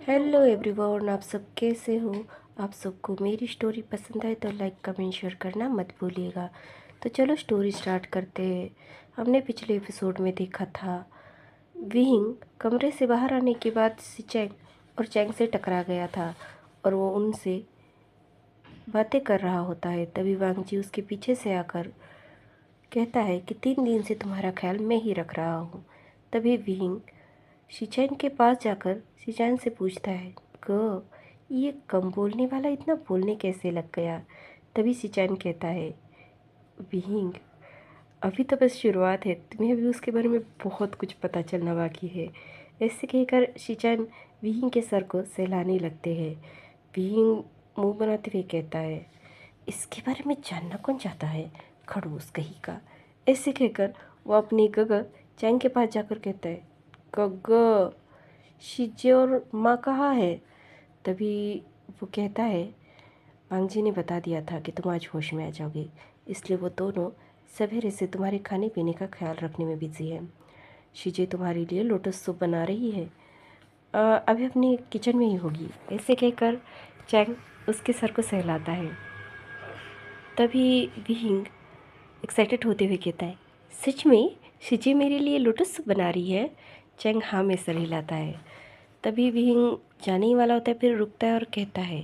Hello everyone, आप सब कैसे हो। आप सबको मेरी स्टोरी पसंद आए तो लाइक कमेंट शेयर करना मत भूलिएगा। तो चलो स्टोरी स्टार्ट करते हैं। हमने पिछले एपिसोड में देखा था विहिंग कमरे से बाहर आने के बाद सिचेंग और चैंग से टकरा गया था और वो उनसे बातें कर रहा होता है। तभी वांगजी उसके पीछे से आकर कहता है कि 3 दिन से तुम्हारा ख्याल मैं ही रख रहा हूँ। तभी विहिंग शिचैन के पास जाकर शिचैन से पूछता है ग ये कम बोलने वाला इतना बोलने कैसे लग गया। तभी शिचैन कहता है विहिंग अभी तो बस शुरुआत है, तुम्हें अभी उसके बारे में बहुत कुछ पता चलना बाकी है। ऐसे कहकर शिचैन विहिंग के सर को सहलाने लगते हैं। विहिंग मुंह बनाते हुए कहता है इसके बारे में जानना कौन चाहता है, खड़ूस कहीं का। ऐसे कहकर वो अपनी गग चैंग के पास जाकर कहता है गग शिजे और माँ कहाँ है। तभी वो कहता है वांगजी ने बता दिया था कि तुम आज होश में आ जाओगे, इसलिए वो दोनों सवेरे से तुम्हारे खाने पीने का ख्याल रखने में बिजी है। शिजे तुम्हारे लिए लोटस सूप बना रही है, अभी अपनी किचन में ही होगी। ऐसे कहकर चैंग उसके सर को सहलाता है। तभी विहिंग एक्साइटेड होते हुए कहता है सच में शिजे मेरे लिए लोटस सूप बना रही है। चैंग हाँ में सर हिलाता है। तभी विहिंग जाने ही वाला होता है, फिर रुकता है और कहता है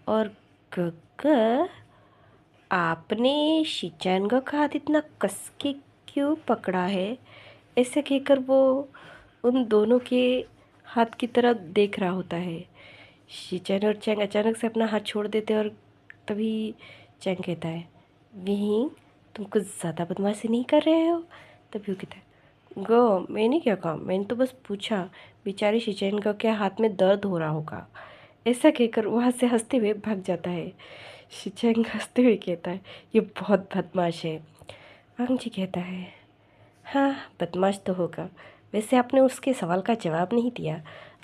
और गग आपने शिचैन का हाथ इतना कस के क्यों पकड़ा है। ऐसे कहकर वो उन दोनों के हाथ की तरफ देख रहा होता है। शिचैन और चैंग अचानक से अपना हाथ छोड़ देते हैं और तभी चैंग कहता है विहिंग तुम कुछ ज़्यादा बदमाशी नहीं कर रहे हो। तभी वो कहता है गो मैंने क्या कहा, मैंने तो बस पूछा बेचारी शिचैन का क्या हाथ में दर्द हो रहा होगा। ऐसा कहकर वहाँ से हंसते हुए भाग जाता है। शिचैंग हंसते हुए कहता है ये बहुत बदमाश है। वांग जी कहता है हाँ बदमाश तो होगा, वैसे आपने उसके सवाल का जवाब नहीं दिया,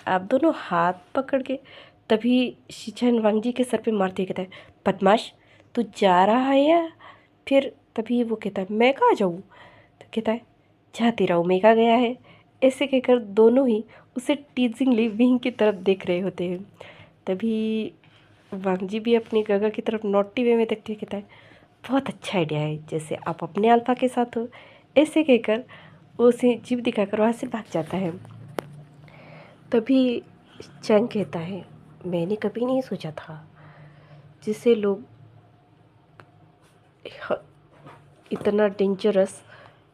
आप दोनों हाथ पकड़ के। तभी शिचैन वांग जी के सर पे मारते हुए कहता है बदमाश तू जा रहा है या फिर। तभी वो कहता है मैं कहाँ जाऊँ। तो कहता है जहाँ तेरा ओमेगा गया है। ऐसे कहकर दोनों ही उसे टीजिंगली विंग की तरफ देख रहे होते हैं। तभी वांगजी भी अपनी गगा की तरफ नॉटी वे में देखते हुए कहता है बहुत अच्छा आइडिया है, जैसे आप अपने अल्फा के साथ हो। ऐसे कहकर वो उसे जीभ दिखाकर वहाँ से भाग जाता है। तभी चैंग कहता है मैंने कभी नहीं सोचा था जिसे लोग इतना डेंजरस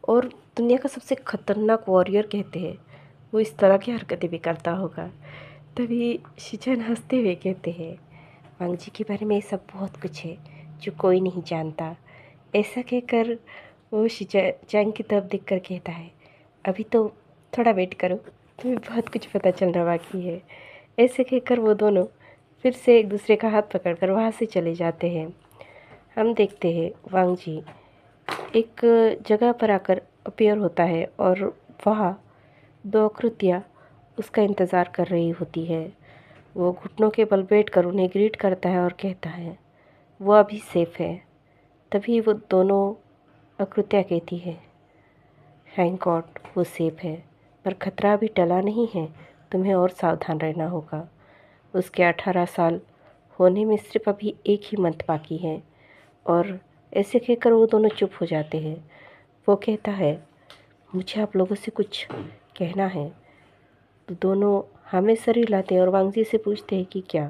और दुनिया का सबसे खतरनाक वॉरियर कहते हैं, वो इस तरह की हरकतें भी करता होगा। तभी शिचैन हंसते हुए कहते हैं वांग जी के बारे में ये सब बहुत कुछ है जो कोई नहीं जानता। ऐसा कहकर वो चैंग की तरफ देख कर कहता है अभी तो थोड़ा वेट करो, तुम्हें बहुत कुछ पता चलना बाकी है। ऐसे कहकर वो दोनों फिर से एक दूसरे का हाथ पकड़कर वहाँ से चले जाते हैं। हम देखते हैं वांग जी एक जगह पर आकर अपीयर होता है और वहाँ दो आकृतियाँ उसका इंतज़ार कर रही होती है। वो घुटनों के बल बैठ कर उन्हें ग्रीट करता है और कहता है वो अभी सेफ है। तभी वो दोनों आकृतियाँ कहती है थैंक गॉड वो सेफ है, पर खतरा अभी टला नहीं है, तुम्हें और सावधान रहना होगा। उसके 18 साल होने में सिर्फ अभी एक ही मंथ बाकी है। और ऐसे कहकर वो दोनों चुप हो जाते हैं। वो कहता है मुझे आप लोगों से कुछ कहना है। तो दोनों हमें सर हिलाते हैं और वांगजी से पूछते हैं कि क्या।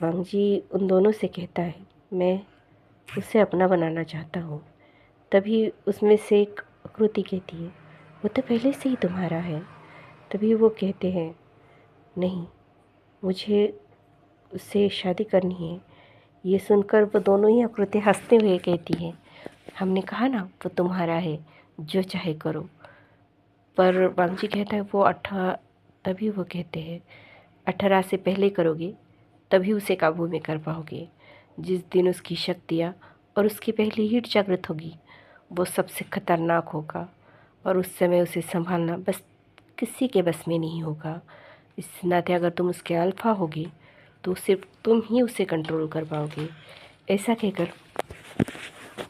वांगजी उन दोनों से कहता है मैं उसे अपना बनाना चाहता हूँ। तभी उसमें से एक आकृति कहती है वो तो पहले से ही तुम्हारा है। तभी वो कहते हैं नहीं, मुझे उससे शादी करनी है। ये सुनकर वो दोनों ही आकृति हंसते हुए कहती है हमने कहा ना वो तुम्हारा है, जो चाहे करो। पर वांगजी कहता है वो 18। तभी वो कहते हैं 18 से पहले करोगे तभी उसे काबू में कर पाओगे। जिस दिन उसकी शक्तियाँ और उसकी पहली हीट जागृत होगी वो सबसे खतरनाक होगा और उस समय उसे संभालना बस किसी के बस में नहीं होगा। इस नाते अगर तुम उसके अल्फा होगी तो सिर्फ तुम ही उसे कंट्रोल कर पाओगे। ऐसा कहकर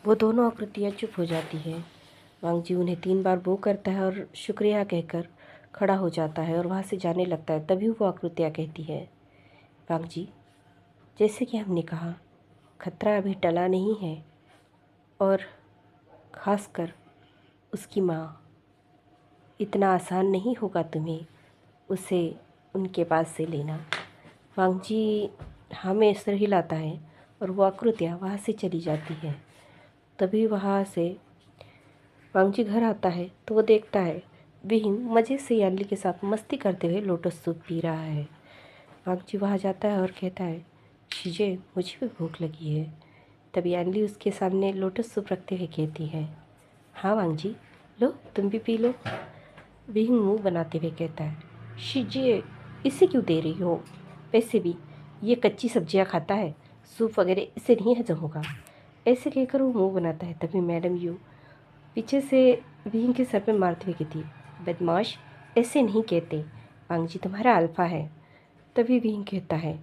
वो दोनों आकृतियाँ चुप हो जाती है। वांगजी उन्हें 3 बार बो करता है और शुक्रिया कहकर खड़ा हो जाता है और वहाँ से जाने लगता है। तभी वो आकृतियाँ कहती है, वांग जी, जैसे कि हमने कहा, खतरा अभी टला नहीं है और ख़ासकर उसकी माँ, इतना आसान नहीं होगा तुम्हें उसे उनके पास से लेना। वांग जी हमें सिर हिलाता है और वो आकृतियाँ वहाँ से चली जाती है। तभी वहाँ से वांग जी घर आता है तो वो देखता है विहिंग मज़े से यानली के साथ मस्ती करते हुए लोटस सूप पी रहा है। वांग जी वहाँ जाता है और कहता है, शीजे, मुझे भी भूख लगी है। तभी यानली उसके सामने लोटस सूप रखते हुए कहती है, हाँ वांग जी, लो तुम भी पी लो। विहिंग मुँह बनाते हुए कहता है, शीजे, इसे क्यों दे रही हो? वैसे भी ये कच्ची सब्जियां खाता है, सूप वगैरह इसे नहीं हजम होगा। ऐसे कहकर वो मुँह बनाता है। तभी मैडम यू पीछे से विहिंग के सर पे मारते हुए कहती है, बदमाश, ऐसे नहीं कहते, वांग जी तुम्हारा अल्फ़ा है। तभी विहिंग कहता है,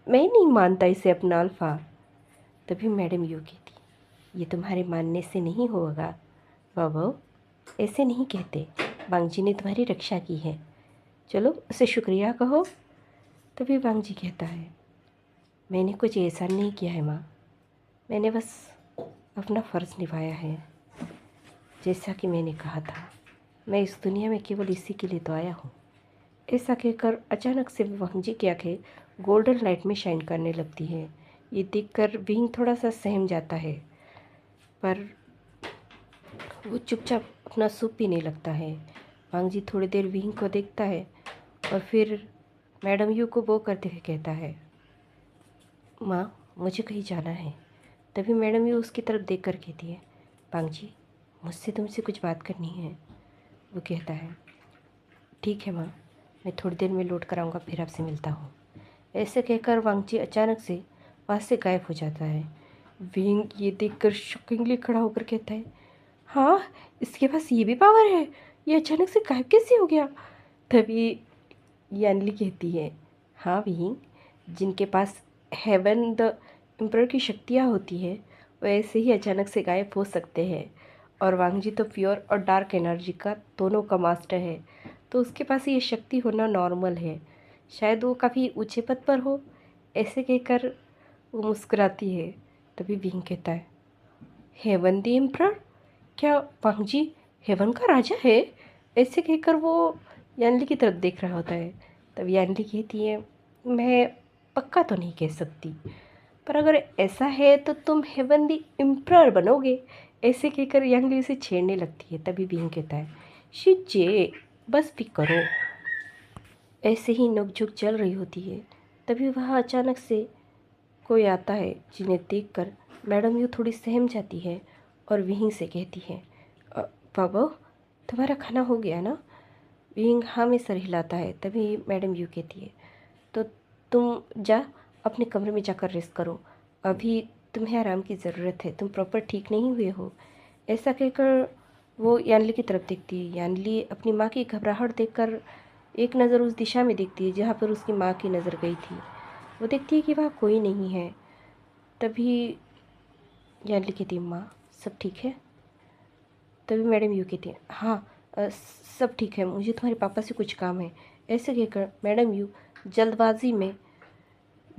मैं नहीं मानता इसे अपना अल्फ़ा। तभी मैडम यू कहती, ये तुम्हारे मानने से नहीं होगा बाबू, ऐसे नहीं कहते, वांग जी ने तुम्हारी रक्षा की है, चलो उसे शुक्रिया कहो। तभी वांग जी कहता है, मैंने कुछ ऐसा नहीं किया है माँ, मैंने बस अपना फ़र्ज़ निभाया है। जैसा कि मैंने कहा था, मैं इस दुनिया में केवल इसी के लिए तो आया हूँ। ऐसा कहकर अचानक से वांग जी की आँखें गोल्डन लाइट में शाइन करने लगती हैं। ये देखकर विंग थोड़ा सा सहम जाता है, पर वो चुपचाप अपना सूप पीने लगता है। वांग जी थोड़ी देर विंग को देखता है और फिर मैडम यू को वो करते हुए कहता है, माँ, मुझे कहीं जाना है। तभी मैडम यू उसकी तरफ देख कर कहती है, वांग जी, मुझसे तुमसे कुछ बात करनी है। वो कहता है, ठीक है माँ, मैं थोड़ी देर में लौट कर आऊँगा, फिर आपसे मिलता हूँ। ऐसे कहकर वांग जी अचानक से वहाँ से गायब हो जाता है। विंग ये देखकर शॉकिंगली खड़ा होकर कहता है, हाँ, इसके पास ये भी पावर है, ये अचानक से गायब कैसे हो गया? तभी यानली कहती है, हाँ विंग, जिनके पास हेवन द एम्परर की शक्तियाँ होती है वो ऐसे ही अचानक से गायब हो सकते हैं। और वांग जी तो प्योर और डार्क एनर्जी का दोनों का मास्टर है, तो उसके पास ये शक्ति होना नॉर्मल है। शायद वो काफ़ी ऊंचे पद पर हो। ऐसे कहकर वो मुस्कुराती है। तभी विंग कहता है, हेवन द एम्परर? क्या वांग जी हेवन का राजा है? ऐसे कहकर वो यानली की तरफ देख रहा होता है। तब यानली कहती है, मैं पक्का तो नहीं कह सकती, पर अगर ऐसा है तो तुम हेवन द एम्परर बनोगे। ऐसे कहकर यानली उसे छेड़ने लगती है। तभी विंग कहता है, शिजे, बस भी करो। ऐसे ही नोकझोंक चल रही होती है। तभी वहाँ अचानक से कोई आता है, जिन्हें देखकर मैडम यू थोड़ी सहम जाती है और विंग से कहती है, "अ, बाबू, तुम्हारा खाना हो गया ना?" विंग हाँ में सर हिलाता है। तभी मैडम यू कहती है, तो तुम जा अपने कमरे में जाकर रेस्ट करो, अभी तुम्हें आराम की ज़रूरत है, तुम प्रॉपर ठीक नहीं हुए हो। ऐसा कहकर वो यानली की तरफ देखती है। यानली अपनी माँ की घबराहट देखकर एक नज़र उस दिशा में देखती है जहाँ पर उसकी माँ की नज़र गई थी। वो देखती है कि वहाँ कोई नहीं है। तभी यानली कहती है, माँ, सब ठीक है? तभी मैडम यू कहती है, हाँ, सब ठीक है, मुझे तुम्हारे पापा से कुछ काम है। ऐसे कहकर मैडम यू जल्दबाजी में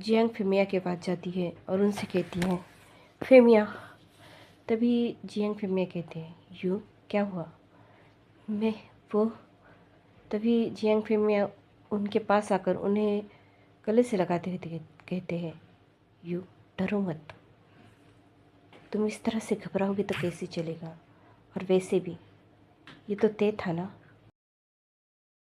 जियांग फेमिया के पास जाती है और उनसे कहती है, फेमिया। तभी जियांग फेमिया कहते हैं, यू, क्या हुआ? मैं वो तभी जियांग फेमिया उनके पास आकर उन्हें गले से लगाते हुए कहते हैं, यू, डरो मत, तुम इस तरह से घबराओगे तो कैसे चलेगा? और वैसे भी ये तो तय था ना